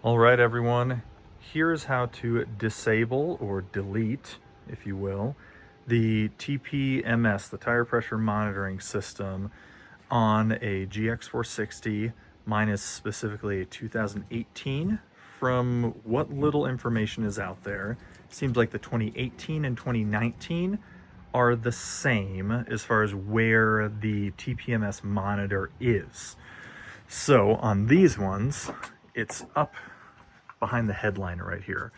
All right, everyone, here's how to disable or delete, if you will, the TPMS, the tire pressure monitoring system on a GX460. Mine is specifically a 2018. From what little information is out there, seems like the 2018 and 2019 are the same as far as where the TPMS monitor is. So on these ones, it's up behind the headliner right here.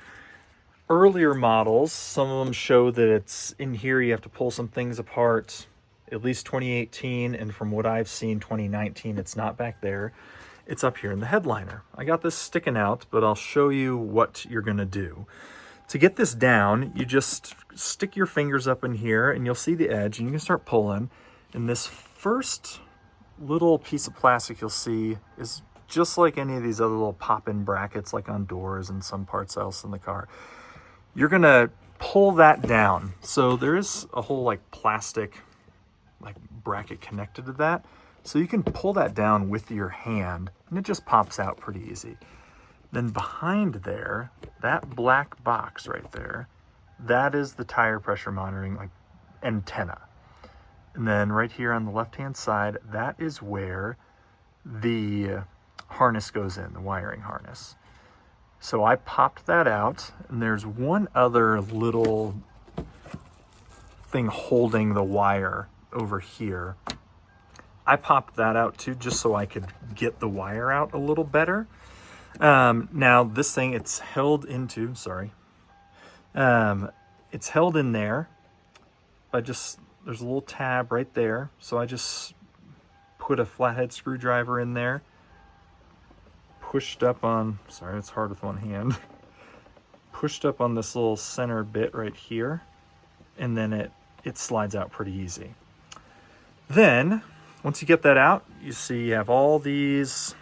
Earlier models, some of them show that it's in here, you have to pull some things apart, at least 2018, and from what I've seen, 2019, it's not back there. It's up here in the headliner. I got this sticking out, but I'll show you what you're gonna do. To get this down, you just stick your fingers up in here and you'll see the edge and you can start pulling. And this first little piece of plastic you'll see is just like any of these other little pop-in brackets like on doors and some parts else in the car. You're gonna pull that down. So there is a whole like plastic like bracket connected to that. So you can pull that down with your hand and it just pops out pretty easy. Then behind there, that black box right there, that is the tire pressure monitoring like antenna. And then right here on the left-hand side, that is where the harness goes in, the wiring harness. So I popped that out, and there's one other little thing holding the wire over here. I popped that out too, just so I could get the wire out a little better. Now this thing, it's held into, it's held in there by just, there's a little tab right there. So I just put a flathead screwdriver in there, pushed up on, sorry, it's hard with one hand, pushed up on this little center bit right here, and then it slides out pretty easy. Then, once you get that out, you see you have all these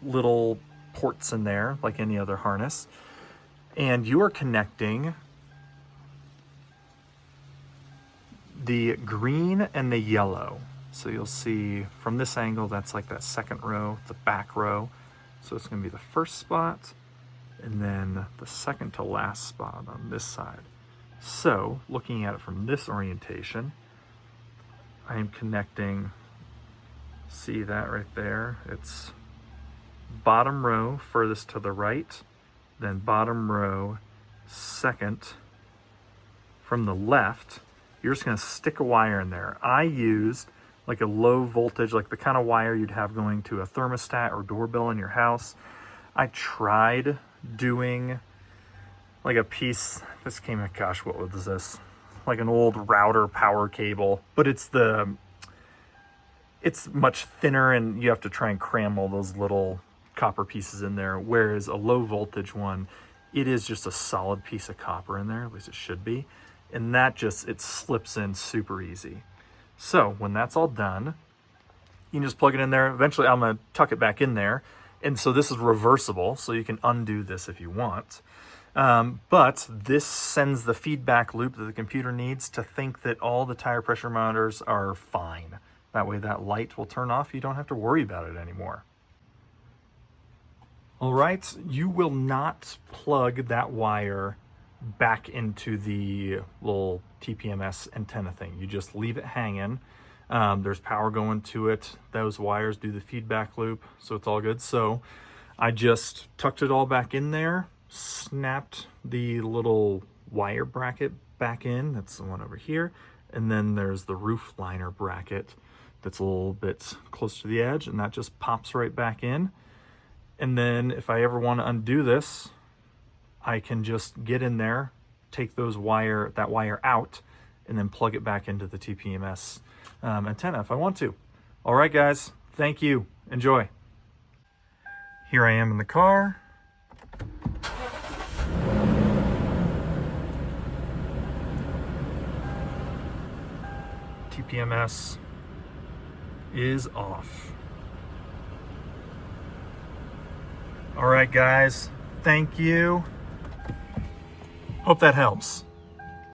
little ports in there, like any other harness, and you are connecting the green and the yellow. So you'll see from this angle, that's like that second row, the back row. So it's gonna be the first spot, and then the second to last spot on this side. So looking at it from this orientation, I am connecting, see that right there? It's bottom row furthest to the right, then bottom row second from the left. You're just gonna stick a wire in there. I used like a low voltage, like the kind of wire you'd have going to a thermostat or doorbell in your house. I tried doing like a piece, this came out, gosh, what was this? Like an old router power cable, but it's much thinner and you have to try and cram all those little copper pieces in there. Whereas a low voltage one, it is just a solid piece of copper in there, at least it should be. And that just, it slips in super easy. So when that's all done, you can just plug it in there. Eventually I'm gonna tuck it back in there. And so this is reversible, so you can undo this if you want. But this sends the feedback loop that the computer needs to think that all the tire pressure monitors are fine. That way that light will turn off. You don't have to worry about it anymore. All right, you will not plug that wire back into the little TPMS antenna thing. You just leave it hanging. There's power going to it. Those wires do the feedback loop, so it's all good. So I just tucked it all back in there, snapped the little wire bracket back in. That's the one over here. And then there's the roof liner bracket that's a little bit close to the edge, and that just pops right back in. And then if I ever want to undo this, I can just get in there, take that wire out, and then plug it back into the TPMS antenna if I want to. All right, guys, thank you. Enjoy. Here I am in the car. TPMS is off. All right, guys, thank you. Hope that helps.